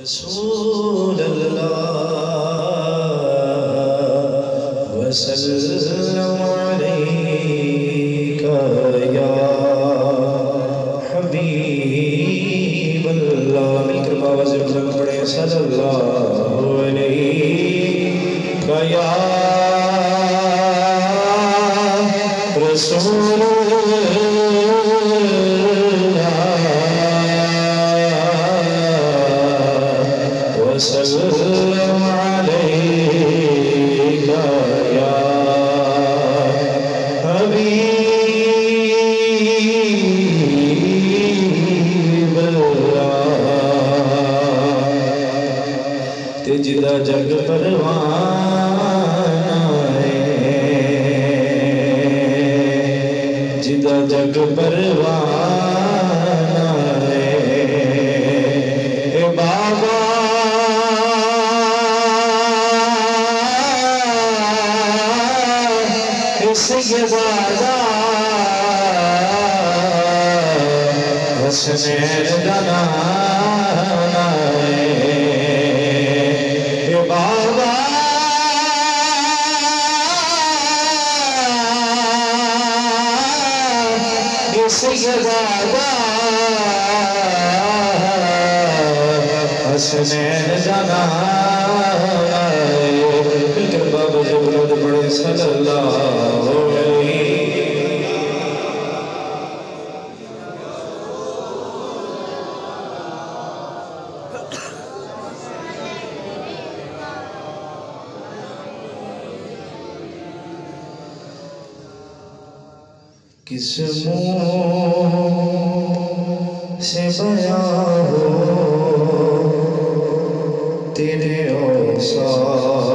रसूल अल्लाह वसल्लम अलैका या हबीब अल्लाह। मिलकर बाबा से बुलंद पढ़े सल्लल्लाहु अलैका या रसूल वसल्लम अलैका या हबीब अल्लाह। ते जिदा जग परवाना है, जिदा जग परवाना है, ए बाबा सैयदा हसनैन दाना बाबा सैयदा हसनैन दाना बाबा से बुलंद पढ़े सल्लल्लाहु किस मुँह से बयां हो तेरे औसाफ़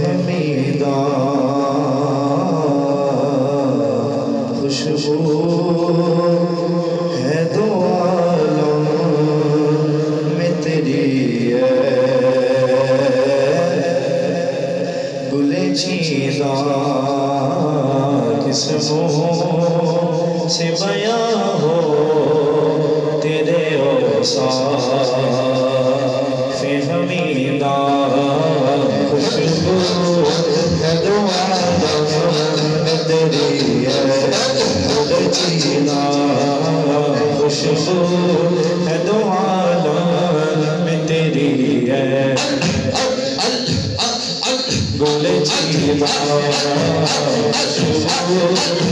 हमीदा, खुशबू है दो आलम में तेरी गुले चीदा। किस मुँह से बयां हो तेरे औसाफ़ हमीदा, खुशबू है दो आलम में तेरी गुले चीदा, खुशबू है दो आलम में तेरी गुले चीदा, खुशबू है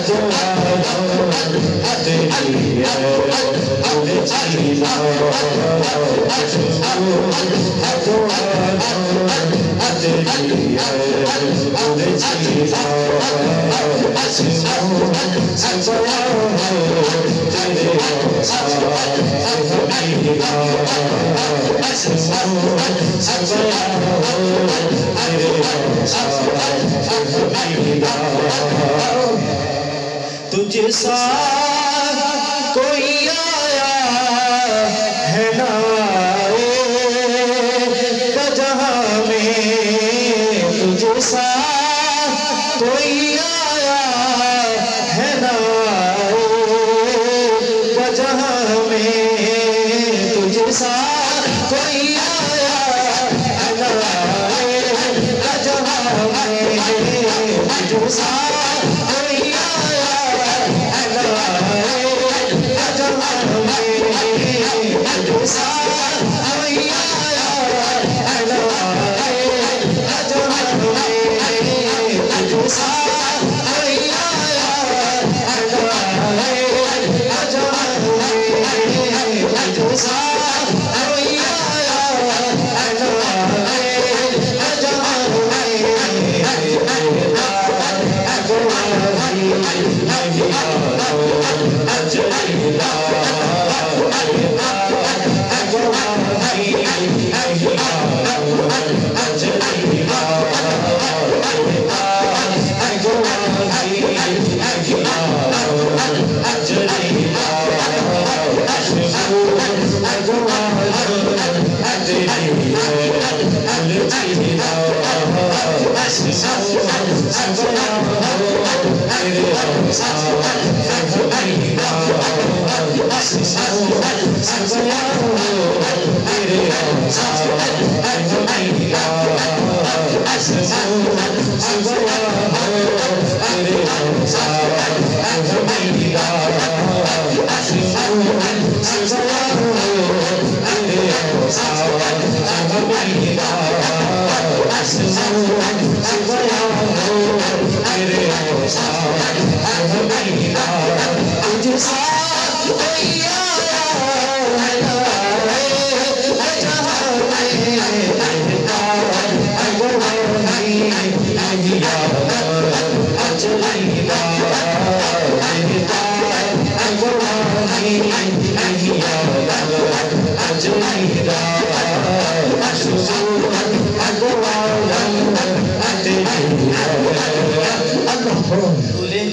दो आलम में तेरी गुले चीदा। तेरे तुझे सा कोई आया है ना जहाँ में, तुझे सा कोई आया है ना जहाँ में, तुझे सा कोई आया है ना जहाँ में, तुझे सा कोई आया है ना जहाँ में, तुझे सा कोई आया है ना जहाँ में, तुझे सा कोई आया है ना जहाँ में, तुझे सा कोई आया है ना जहाँ में।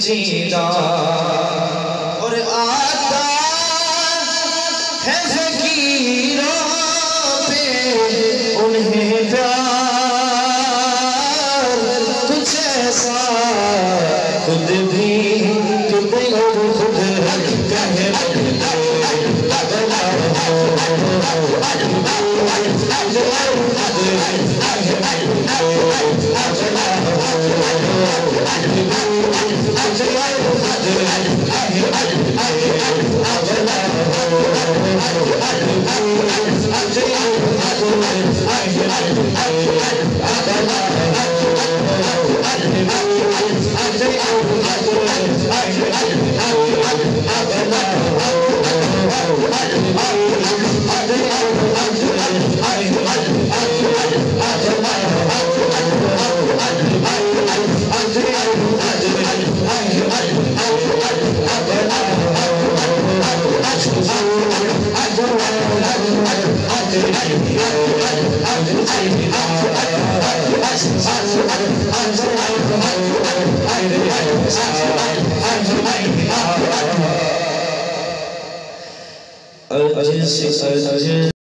जीदा और आता है फकीरों पे उन्हें प्यार कुछ ऐसा खुद भी खुद कहे